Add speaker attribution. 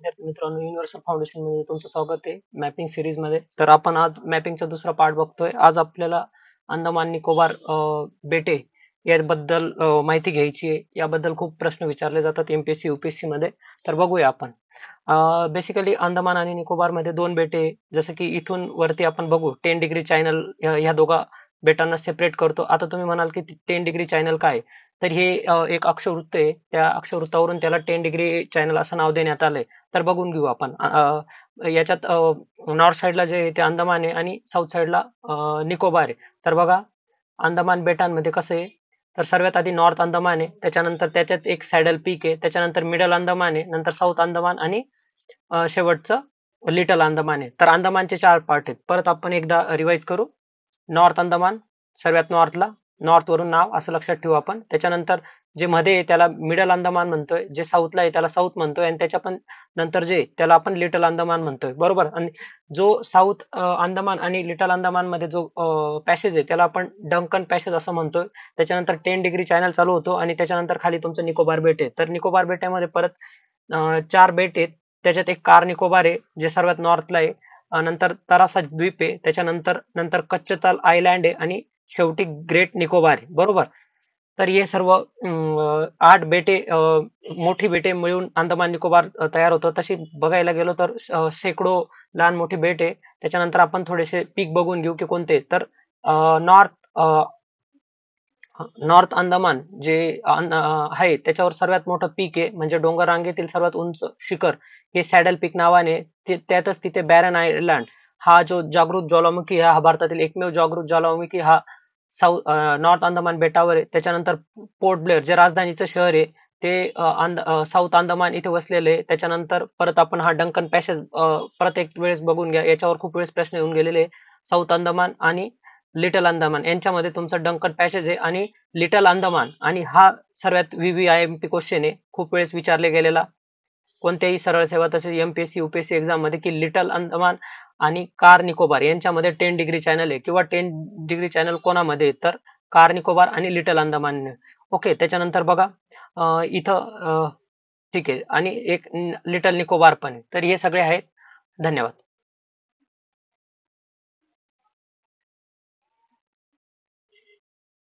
Speaker 1: विद्यार्थी मित्रांनो, universal foundation मध्ये तुमचं स्वागत आहे मॅपिंग सिरीज मध्ये. तर आपण आज मॅपिंगचा दुसरा पार्ट बघतोय. आज आपल्याला अंदमान निकोबार बेटे याबद्दल माहिती घ्यायची आहे. याबद्दल खूप प्रश्न विचारले जातात एमपीएससी यूपीएससी मध्ये. तर बघूया आपण. बेसिकली अंदमान आणि निकोबार मध्ये दोन बेटे आहे. जसं की इथून वरती आपण बघू 10 डिग्री चॅनल ह्या दोघा बेटांना सेपरेट करतो. आता तुम्ही म्हणाल की 10 डिग्री चॅनल काय? तर हे एक अक्षवृत्त आहे. त्या अक्षवृत्तावरून त्याला 10 डिग्री चॅनल असं नाव देण्यात आलंय. तर बघून घेऊ आपण. याच्यात नॉर्थ साईडला जे आहे ते अंदमान आहे आणि साऊथ साईडला निकोबार आहे. तर बघा अंदमान बेटांमध्ये कसं आहे, तर सर्वात आधी नॉर्थ अंदमान आहे, त्याच्यानंतर त्याच्यात एक सॅडल पीक आहे, त्याच्यानंतर मिडल अंदमान आहे, नंतर साऊथ अंदमान आणि शेवटचं लिटल अंदमान आहे. तर अंदमानचे 4 पार्ट आहेत. परत आपण एकदा रिवाइज करू. नॉर्थ अंदमान सर्वात नॉर्थला, नॉर्थ वरून नाव असं लक्षात ठेवू आपण. त्याच्यानंतर जे मध्ये आहे त्याला मिडल अंदमान म्हणतोय, जे साऊथला आहे त्याला साऊथ म्हणतोय आणि त्याच्या पण नंतर जे आहे त्याला आपण लिटल अंदमान म्हणतोय, बरोबर. आणि जो साऊथ अंदमान आणि लिटल अंदमान मध्ये जो पॅसेज आहे त्याला आपण डंकन पॅसेज असं म्हणतोय. त्याच्यानंतर 10 डिग्री चॅनल चालू होतो आणि त्याच्यानंतर खाली तुमचं निकोबार बेट आहे. तर निकोबार बेटामध्ये परत 4 बेट आहेत. त्याच्यात एक कार निकोबार आहे जे सर्वात नॉर्थला आहे. नंतर तरासा द्वीप आहे, त्याच्यानंतर कच्छतल आयलँड आहे आणि शेवटी ग्रेट निकोबार आहे, बरोबर. तर हे सर्व 8 बेटे मोठी बेटे मिळून अंदमान निकोबार तयार होतं. तशी बघायला गेलो तर शेकडो लहान मोठी बेट आहे. त्याच्यानंतर आपण थोडेसे पीक बघून घेऊ की कोणते. तर नॉर्थ नॉर्थ अंदमान जे आहे त्याच्यावर सर्वात मोठं पीक आहे, म्हणजे डोंगर रांगेतील सर्वात उंच शिखर हे सॅडल पीक नावाने. त्यातच तिथे बॅरन आयलँड हा जो जागृत ज्वालामुखी हा भारतातील एकमेव जागृत ज्वालामुखी हा नॉर्थ अंदमान बेटावर आहे. त्याच्यानंतर पोर्ट ब्लेअर जे राजधानीचं शहर आहे ते साऊथ अंदमान इथे वसलेलं आहे. त्याच्यानंतर परत आपण हा डंकन पॅसेज परत एक वेळेस बघून घ्या. याच्यावर खूप वेळेस प्रश्न येऊन गेलेले. साऊथ अंदमान आणि लिटल अंदमान यांच्यामध्ये तुमचं डंकन पॅसेज आहे आणि लिटल अंदमान. आणि हा सर्वात VVIMP क्वेश्चन आहे, खूप वेळेस विचारले गेलेला कोणत्याही सरळ सेवा तसेच एमपीएससी यूपीएससी एक्झाम मध्ये, की लिटल अंदमान आणि कार निकोबार यांच्यामध्ये 10 डिग्री चॅनल आहे किंवा 10 डिग्री चॅनल कोणामध्ये, तर कार निकोबार आणि लिटल अंदमान. ओके. त्याच्यानंतर बघा इथं ठीक आहे आणि एक लिटल निकोबार पण आहे. तर हे सगळे आहेत. धन्यवाद.